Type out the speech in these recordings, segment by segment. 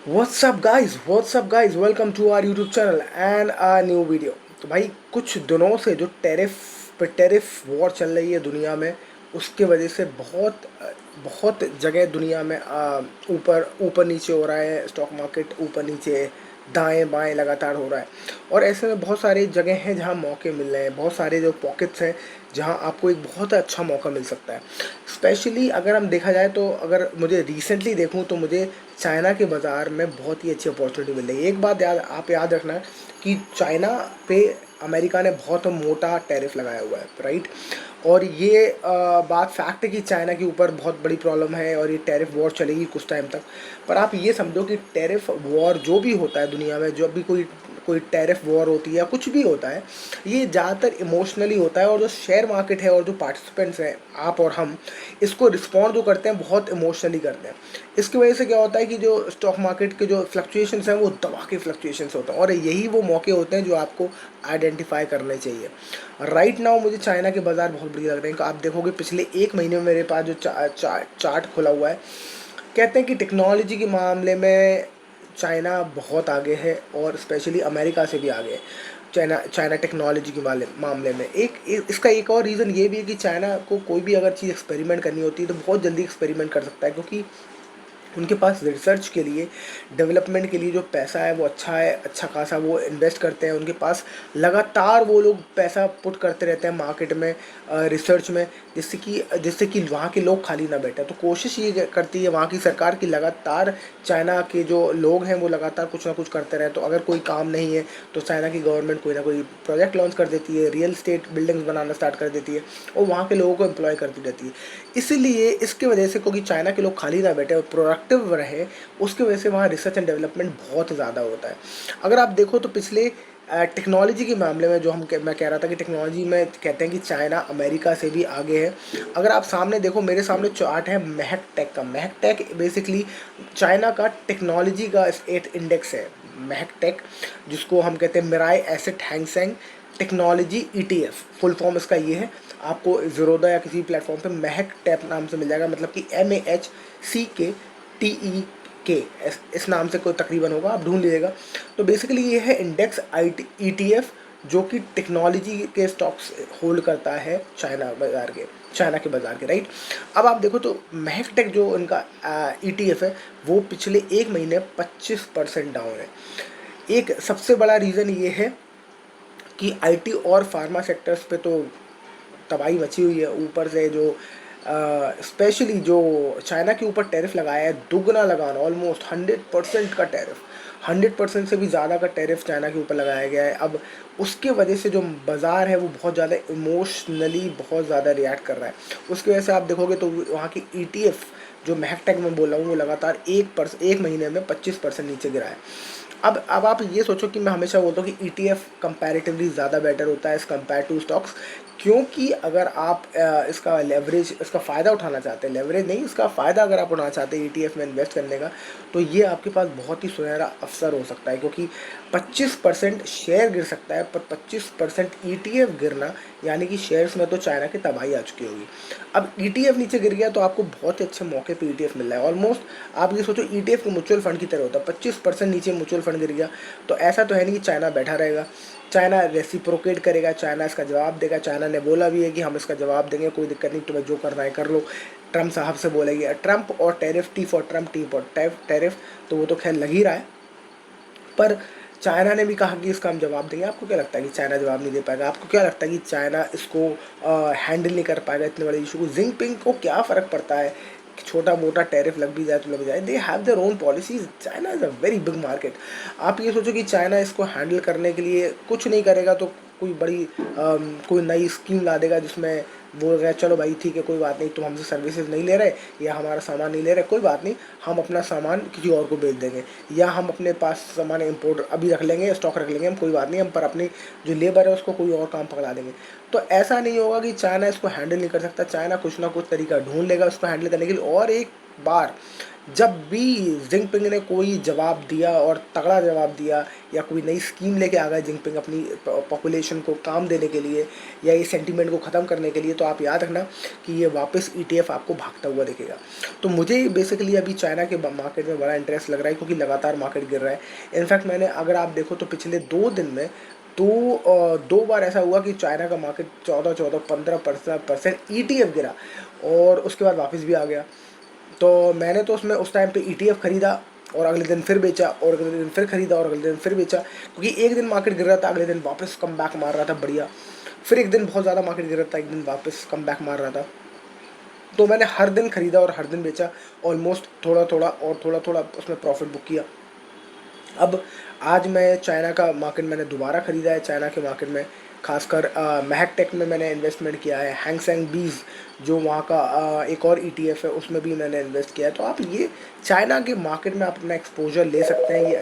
What's up guys, welcome to our YouTube channel and a new video. तो भाई कुछ दिनों से जो टैरिफ वॉर चल रही है दुनिया में, उसके वजह से बहुत जगह दुनिया में ऊपर ऊपर नीचे हो रहा है। स्टॉक मार्केट ऊपर नीचे दाएं बाएं लगातार हो रहा है। और ऐसे में बहुत सारी जगह हैं जहां मौके मिल रहे हैं, बहुत सारे जो पॉकेट्स हैं जहां आपको एक बहुत अच्छा मौका मिल सकता है। स्पेशली अगर हम देखा जाए तो अगर मुझे रिसेंटली देखूं तो मुझे चाइना के बाज़ार में बहुत ही अच्छी अपॉर्चुनिटी मिल रही है। एक बात आप याद रखना कि चाइना पे अमेरिका ने बहुत मोटा टैरिफ लगाया हुआ है, राइट। और ये बात फैक्ट है कि चाइना के ऊपर बहुत बड़ी प्रॉब्लम है और ये टैरिफ वॉर चलेगी कुछ टाइम तक। पर आप ये समझो कि टैरिफ वॉर जो भी होता है दुनिया में, जो भी कोई कोई टैरिफ वॉर होती है या कुछ भी होता है, ये ज़्यादातर इमोशनली होता है। और जो शेयर मार्केट है और जो पार्टिसिपेंट्स हैं, आप और हम, इसको रिस्पॉन्ड जो करते हैं बहुत इमोशनली करते हैं। इसकी वजह से क्या होता है कि जो स्टॉक मार्केट के जो फ्लक्चुएशंस हैं वो दबा के फ्लक्चुएशंस होते हैं, और यही वो मौके होते हैं जो आपको आइडेंटिफाई करने चाहिए। राइट नाउ मुझे चाइना के बाज़ार बहुत बढ़िया लग रहे हैं। आप देखोगे पिछले एक महीने में मेरे पास जो चार्ट खुला हुआ है, कहते हैं कि टेक्नोलॉजी के मामले में चाइना बहुत आगे है, और स्पेशली अमेरिका से भी आगे है। चाइना चाइना टेक्नोलॉजी के मामले में इसका एक और रीज़न ये भी है कि चाइना को कोई भी अगर चीज़ एक्सपेरिमेंट करनी होती है तो बहुत जल्दी एक्सपेरिमेंट कर सकता है, क्योंकि उनके पास रिसर्च के लिए, डेवलपमेंट के लिए जो पैसा है वो अच्छा है, अच्छा खासा वो इन्वेस्ट करते हैं। उनके पास लगातार वो लोग पैसा पुट करते रहते हैं मार्केट में, रिसर्च में, जिससे कि वहाँ के लोग खाली ना बैठे। तो कोशिश ये करती है वहाँ की सरकार की लगातार चाइना के जो लोग हैं वो लगातार कुछ ना कुछ करते रहें। तो अगर कोई काम नहीं है तो चाइना की गवर्नमेंट कोई ना कोई प्रोजेक्ट लॉन्च कर देती है, रियल स्टेट बिल्डिंग्स बनाना स्टार्ट कर देती है, और वहाँ के लोगों को एम्प्लॉय करती रहती है। इसीलिए इसकी वजह से, क्योंकि चाइना के लोग खाली ना बैठे और प्रोडक्टिव रहे, उसकी वजह से वहाँ रिसर्च एंड डेवलपमेंट बहुत ज़्यादा होता है। अगर आप देखो तो पिछले टेक्नोलॉजी के मामले में जो मैं कह रहा था कि टेक्नोलॉजी में कहते हैं कि चाइना अमेरिका से भी आगे है। अगर आप सामने देखो, मेरे सामने चार्ट है महक टेक का। महक टेक बेसिकली चाइना का टेक्नोलॉजी का एक इंडेक्स है, महक टेक, जिसको हम कहते हैं Mirae asset Hang Seng technology ETF। Full form इसका ये है। आपको ज़ीरोदा या किसी प्लेटफॉर्म पे महक टैप नाम से मिल जाएगा, मतलब कि MAHCKTEK, इस नाम से कोई तकरीबन होगा, आप ढूंढ लीजिएगा। तो बेसिकली ये है इंडेक्स ETF, जो कि टेक्नोलॉजी के स्टॉक्स होल्ड करता है चाइना के बाज़ार के, राइट। अब आप देखो तो महक टेक जो इनका ETF है, वो पिछले एक महीने 25% डाउन है। एक सबसे बड़ा रीज़न ये है कि IT और फार्मा सेक्टर्स पे तो तबाही मची हुई है। ऊपर से जो स्पेशली जो चाइना के ऊपर टैरिफ लगाया है, दुगना लगाना, ऑलमोस्ट 100% का टैरिफ, 100% से भी ज़्यादा का टैरिफ चाइना के ऊपर लगाया गया है। अब उसके वजह से जो बाज़ार है वो बहुत ज़्यादा इमोशनली बहुत ज़्यादा रिएक्ट कर रहा है। उसकी वजह से आप देखोगे तो वहाँ की ETF, जो महक टेक में बोल रहा हूँ, वो लगातार एक महीने में 25% नीचे गिरा है। अब आप ये सोचो कि मैं हमेशा बोलता हूँ कि ETF कंपैरेटिवली ज़्यादा बेटर होता है एज़ कम्पेयर टू स्टॉक्स, क्योंकि अगर आप इसका फ़ायदा उठाना चाहते हैं, लेवरेज नहीं, इसका फ़ायदा अगर आप उठाना चाहते हैं ETF में इन्वेस्ट करने का, तो ये आपके पास बहुत ही सुनहरा अवसर हो सकता है। क्योंकि 25% शेयर गिर सकता है, पर 25% ETF गिरना, यानी कि शेयर्स में तो चाइना की तबाही आ चुकी होगी। अब ETF नीचे गिर गया तो आपको बहुत ही अच्छे मौके पे ETF मिल रहा है। ऑलमोस्ट आप ये सोचो ETF को म्यूचुअल फंड की तरह होता है। 25% नीचे म्यूचुअल फंड गिर गया तो ऐसा तो है नहीं कि चाइना बैठा रहेगा। चाइना रेसिप्रोकेट करेगा, चाइना इसका जवाब देगा। चाइना ने बोला भी है कि हम इसका जवाब देंगे, कोई दिक्कत नहीं, तुम्हें जो करना है कर लो। ट्रम्प साहब से बोलेगी, ट्रम्प और tariff, T for Trump, T for tariff, तो वो तो खैर लग ही रहा है। पर चाइना ने भी कहा कि इसका हम जवाब देंगे। आपको क्या लगता है कि चाइना जवाब नहीं दे पाएगा? आपको क्या लगता है कि चाइना इसको हैंडल नहीं कर पाएगा, इतने बड़े इशू को? जिनपिंग को क्या फ़र्क पड़ता है कि छोटा मोटा टैरिफ लग भी जाए तो लग जाए? They have their own policies. China is a very big market. आप ये सोचो कि चाइना इसको हैंडल करने के लिए कुछ नहीं करेगा तो कोई बड़ी कोई नई स्कीम ला देगा जिसमें बोल रहे हैं चलो भाई ठीक है, कोई बात नहीं, तुम हमसे सर्विसेज नहीं ले रहे या हमारा सामान नहीं ले रहे, कोई बात नहीं, हम अपना सामान किसी और को बेच देंगे, या हम अपने पास सामान इंपोर्ट अभी रख लेंगे, स्टॉक रख लेंगे हम, कोई बात नहीं, हम पर अपनी जो लेबर है उसको कोई और काम पकड़ा देंगे। तो ऐसा नहीं होगा कि चाइना इसको हैंडल नहीं कर सकता। चाइना कुछ ना कुछ तरीका ढूंढ लेगा उसको हैंडल करने के लिए। और एक बार जब भी जिनपिंग ने कोई जवाब दिया और तगड़ा जवाब दिया या कोई नई स्कीम लेके आ गए जिनपिंग अपनी पॉपुलेशन को काम देने के लिए या ये सेंटीमेंट को ख़त्म करने के लिए, तो आप याद रखना कि ये वापस ईटीएफ आपको भागता हुआ दिखेगा। तो मुझे बेसिकली अभी चाइना के मार्केट में बड़ा इंटरेस्ट लग रहा है क्योंकि लगातार मार्केट गिर रहा है। इनफैक्ट मैंने, अगर आप देखो तो पिछले 2 दिन में दो बार ऐसा हुआ कि चाइना का मार्केट 14-15% ईटीएफ गिरा और उसके बाद वापस भी आ गया। तो मैंने तो उसमें उस टाइम पे ईटीएफ खरीदा और अगले दिन फिर बेचा और अगले दिन फिर खरीदा और अगले दिन फिर बेचा, क्योंकि एक दिन मार्केट गिर रहा था, अगले दिन वापस कम बैक मार रहा था बढ़िया, फिर एक दिन बहुत ज़्यादा मार्केट गिर रहा था, एक दिन वापस कम बैक मार रहा था। तो मैंने हर दिन खरीदा और हर दिन बेचा, ऑलमोस्ट थोड़ा थोड़ा और थोड़ा थोड़ा उसमें प्रॉफिट बुक किया। अब आज मैं चाइना का मार्केट मैंने दोबारा ख़रीदा है। चाइना के मार्केट में खासकर महक टेक में मैंने इन्वेस्टमेंट किया है। हैंग सेंग बीज जो वहाँ का एक और ईटीएफ है, उसमें भी मैंने इन्वेस्ट किया है। तो आप ये चाइना के मार्केट में आप अपना एक्सपोजर ले सकते हैं। ये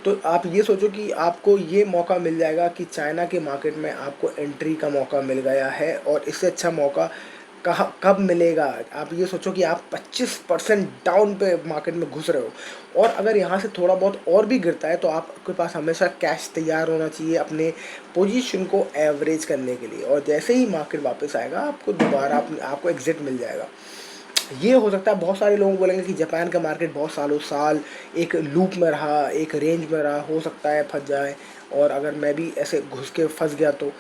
तो आप ये सोचो कि आपको ये मौका मिल जाएगा कि चाइना के मार्केट में आपको एंट्री का मौका मिल गया है, और इससे अच्छा मौका कहाँ कब मिलेगा। आप ये सोचो कि आप 25% डाउन पे मार्केट में घुस रहे हो, और अगर यहाँ से थोड़ा बहुत और भी गिरता है तो आपके पास हमेशा कैश तैयार होना चाहिए अपने पोजीशन को एवरेज करने के लिए, और जैसे ही मार्केट वापस आएगा आपको दोबारा आपको एग्जिट मिल जाएगा। ये हो सकता है, बहुत सारे लोग बोलेंगे कि जापान का मार्केट बहुत सालों साल एक लूप में रहा, एक रेंज में रहा, हो सकता है फंस जाए, और अगर मैं भी ऐसे घुस के फंस गया तो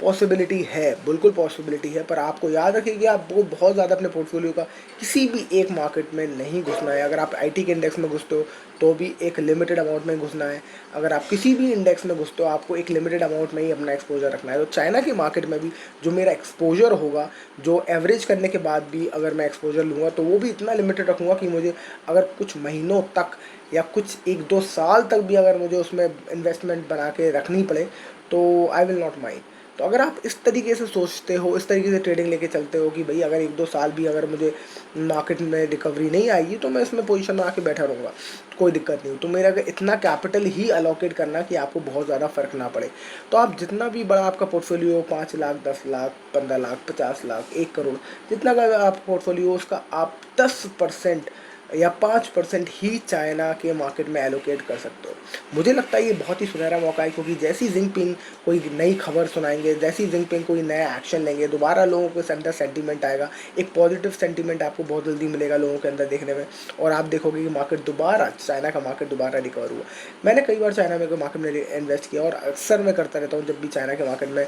पॉसिबिलिटी है, बिल्कुल पॉसिबिलिटी है। पर आपको याद रखिए कि आपको बहुत ज़्यादा अपने पोर्टफोलियो का किसी भी एक मार्केट में नहीं घुसना है। अगर आप आईटी के इंडेक्स में घुसते हो तो भी एक लिमिटेड अमाउंट में घुसना है। अगर आप किसी भी इंडेक्स में घुसते हो आपको एक लिमिटेड अमाउंट में ही अपना एक्सपोजर रखना है। तो चाइना की मार्केट में भी जो मेरा एक्सपोजर होगा, जो एवरेज करने के बाद भी अगर मैं एक्सपोजर लूँगा तो वो भी इतना लिमिटेड रखूँगा कि मुझे अगर कुछ महीनों तक या कुछ 1-2 साल तक भी अगर मुझे उसमें इन्वेस्टमेंट बना के रखनी पड़े तो आई विल नॉट माइंड। तो अगर आप इस तरीके से सोचते हो, इस तरीके से ट्रेडिंग लेके चलते हो कि भाई अगर 1-2 साल भी अगर मुझे मार्केट में रिकवरी नहीं आएगी तो मैं इसमें पोजीशन में आके बैठा रहूँगा, कोई दिक्कत नहीं। तो मेरा अगर इतना कैपिटल ही अलोकेट करना कि आपको बहुत ज़्यादा फ़र्क ना पड़े। तो आप जितना भी बड़ा आपका पोर्टफोलियो 5 लाख, 10 लाख, 15 लाख, 50 लाख, 1 करोड़, जितना का आप पोर्टफोलियो उसका आप 10% या 5% ही चाइना के मार्केट में एलोकेट कर सकते हो। मुझे लगता है ये बहुत ही सुनहरा मौका है, क्योंकि जैसी जिनपिंग कोई नई खबर सुनाएंगे, जैसी जिनपिंग कोई नया एक्शन लेंगे, दोबारा लोगों के अंदर सेंटीमेंट आएगा, एक पॉजिटिव सेंटीमेंट आपको बहुत जल्दी मिलेगा लोगों के अंदर देखने में, और आप देखोगे कि मार्केट दोबारा, चाइना का मार्केट दोबारा रिकवर हुआ। मैंने कई बार चाइना में मार्केट में इन्वेस्ट किया और अक्सर मैं करता रहता हूँ जब भी चाइना के मार्केट में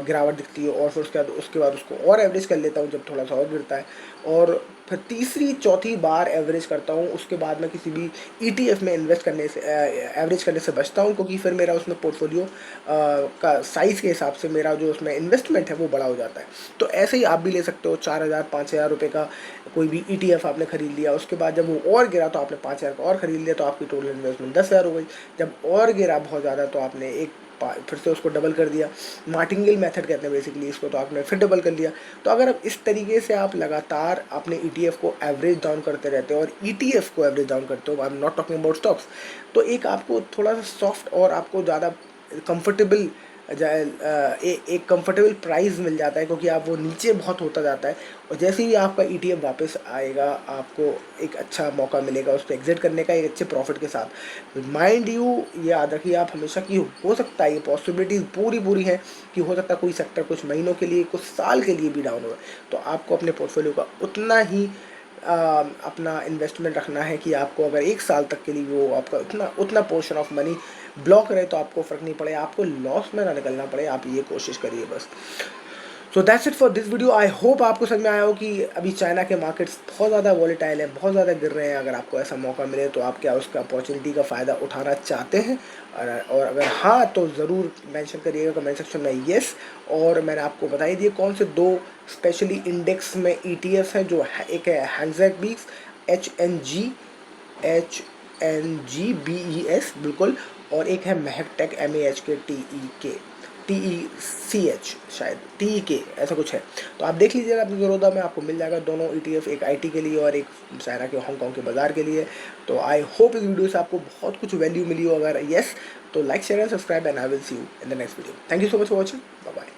गिरावट दिखती है, और फिर उसके बाद उसको और एवरेज कर लेता हूँ जब थोड़ा सा और गिरता है, और फिर तीसरी चौथी बार एवरेज करता हूँ। उसके बाद मैं किसी भी ईटीएफ में इन्वेस्ट करने से एवरेज करने से बचता हूँ, क्योंकि फिर मेरा उसमें पोर्टफोलियो का साइज़ के हिसाब से मेरा जो उसमें इन्वेस्टमेंट है वो बड़ा हो जाता है। तो ऐसे ही आप भी ले सकते हो। 4,000-5,000 रुपये का कोई भी ईटीएफ आपने ख़रीद लिया, उसके बाद जब वो और गिरा तो आपने 5,000 का और ख़रीद लिया, तो आपकी टोटल इन्वेस्टमेंट 10,000 हो गई। जब और गिरा बहुत ज़्यादा तो आपने फिर से उसको डबल कर दिया। मार्टिंगेल मेथड कहते हैं बेसिकली इसको, तो आपने फिर डबल कर लिया। तो अगर आप इस तरीके से आप लगातार अपने ईटीएफ को एवरेज डाउन करते रहते हो और ईटीएफ को एवरेज डाउन करते हो, I am not talking about stocks, तो एक आपको थोड़ा सा सॉफ्ट और आपको ज़्यादा कंफर्टेबल एक कंफर्टेबल प्राइस मिल जाता है, क्योंकि आप वो नीचे बहुत होता जाता है, और जैसे ही आपका ईटीएफ वापस आएगा आपको एक अच्छा मौका मिलेगा उस पर एग्जिट करने का एक अच्छे प्रॉफिट के साथ। माइंड यू ये याद रखिए आप हमेशा कि हो सकता है, ये पॉसिबिलिटीज़ पूरी है कि हो सकता है कोई सेक्टर कुछ महीनों के लिए, कुछ साल के लिए भी डाउन हो, तो आपको अपने पोर्टफोलियो का उतना ही अपना इन्वेस्टमेंट रखना है कि आपको अगर 1 साल तक के लिए वो आपका उतना पोर्शन ऑफ मनी ब्लॉक रहे तो आपको फ़र्क नहीं पड़े, आपको लॉस में ना निकलना पड़े, आप ये कोशिश करिए बस। So that's it for this video. I hope आपको समझ में आया हो कि अभी चाइना के मार्केट्स बहुत ज़्यादा वॉलेटाइल हैं, बहुत ज़्यादा गिर रहे हैं। अगर आपको ऐसा मौका मिले तो आप क्या उसका अपॉर्चुनिटी का फ़ायदा उठाना चाहते हैं, और अगर हाँ तो ज़रूर मेंशन करिएगा कमेंट सेक्शन में येस। और मैंने आपको बता ही दिए कौन से 2 स्पेशली इंडेक्स में ईटीएफ हैं, जो एक है हैंगसेंग बीज HNGBES बिल्कुल, और एक है महक टेक TECH, शायद TEK ऐसा कुछ है। तो आप देख लीजिएगा अपनी ज़रूरत में, आपको मिल जाएगा दोनों ईटीएफ, एक आईटी के लिए और एक चाइना के हांगकांग के बाज़ार के लिए। तो आई होप इस वीडियो से आपको बहुत कुछ वैल्यू मिली हो। अगर येस तो like share and subscribe, and I will see you in the next video. Thank you so much for watching. Bye bye.